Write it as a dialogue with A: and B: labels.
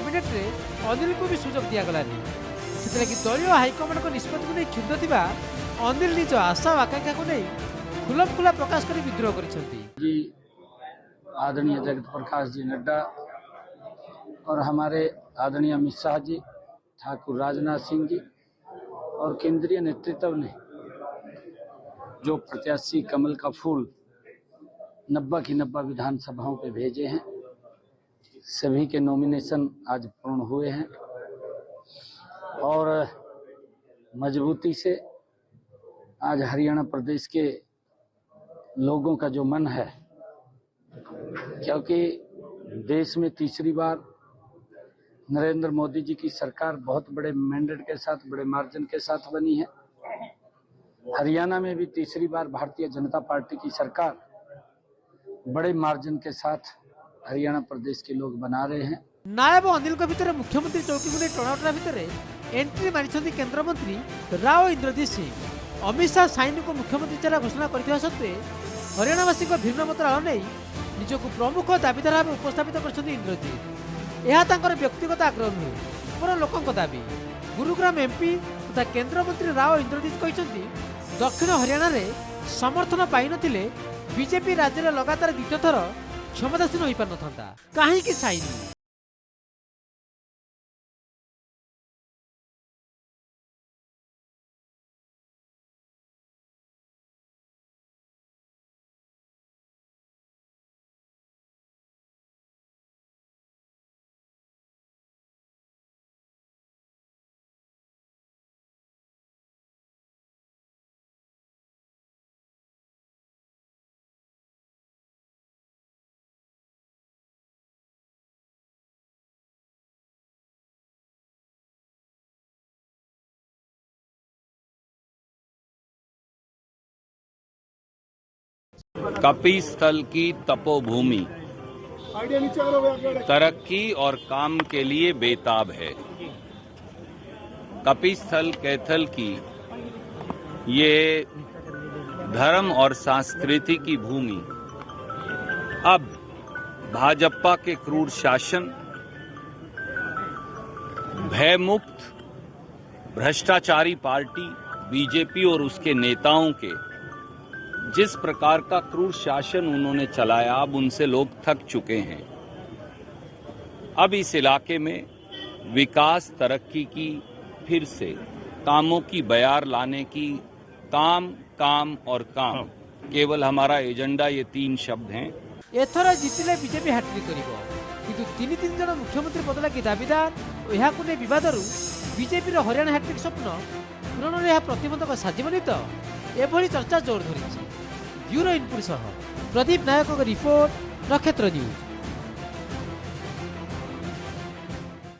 A: Cabinet रे अनिल को भी सुजोग दिगलानी से दलीय हाइकमांड निष्पत्ति को नहीं क्षुब्ध थिबा अनिल निज आशा और आकांक्षा को नहीं खुलम खुला प्रकाश कर विद्रोह कर
B: आदरणीय जगत प्रकाश जी नड्डा और हमारे आदरणीय अमित शाह जी, ठाकुर राजनाथ सिंह जी और केंद्रीय नेतृत्व ने जो प्रत्याशी कमल का फूल 90 की 90 विधानसभाओं पे भेजे हैं, सभी के नॉमिनेशन आज पूर्ण हुए हैं और मजबूती से आज हरियाणा प्रदेश के लोगों का जो मन है, क्योंकि देश में तीसरी बार नरेंद्र मोदी जी की सरकार बहुत बड़े मैंडेट के साथ, बड़े मार्जिन के साथ बनी है। हरियाणा में भी तीसरी बार भारतीय जनता पार्टी की सरकार बड़े मार्जिन के साथ हरियाणा प्रदेश के लोग बना रहे हैं।
A: नायब अनिल को भितर मुख्यमंत्री चौकी को टणाटना भितर एंट्री मारी केंद्र मंत्री राव इंद्रजीत सिंह। अमित शाह साइन को मुख्यमंत्री चेहरा घोषणा करथिबा सत्वे हरियाणावासी भिन्न मत आड़ नहीं निजक प्रमुख दाबीदार भाव उपस्थापित कर इंद्रजीत। यह व्यक्तिगत आग्रह नुहे, पूरा लोकों दाबी। गुरुग्राम एमपी तथा केंद्र मंत्री राव इंद्रजीत कहते दक्षिण हरियाणा रे समर्थन पाई नथिले बीजेपी राज्य में लगातार द्वितीय थर क्षमतासीन हो पार न कहीं साइन।
C: कपिस्थल की तपोभूमि तरक्की और काम के लिए बेताब है। कपिस्थल कैथल की ये धर्म और संस्कृति की भूमि अब भाजपा के क्रूर शासन, भयमुक्त भ्रष्टाचारी पार्टी बीजेपी और उसके नेताओं के जिस प्रकार का क्रूर शासन उन्होंने चलाया, अब उनसे लोग थक चुके हैं। अब इस इलाके में विकास तरक्की की फिर से कामों की बयार लाने की काम काम और काम केवल हमारा एजेंडा, ये 3 शब्द हैं।
A: एथर जितिले बीजेपी हैट्रिक करिवो किंतु 3 जन मुख्यमंत्री पद लगी दाबीदार और यहाकु ने विवादरू बीजेपी रो हरियाणा हैट्रिक स्वप्न पूरण रे प्रतिबंधक साजिबनी तो एभली चर्चा जोर धरिछि। ब्यूरो इनपुट सह प्रदीप नायक रिपोर्ट नक्षत्र न्यूज।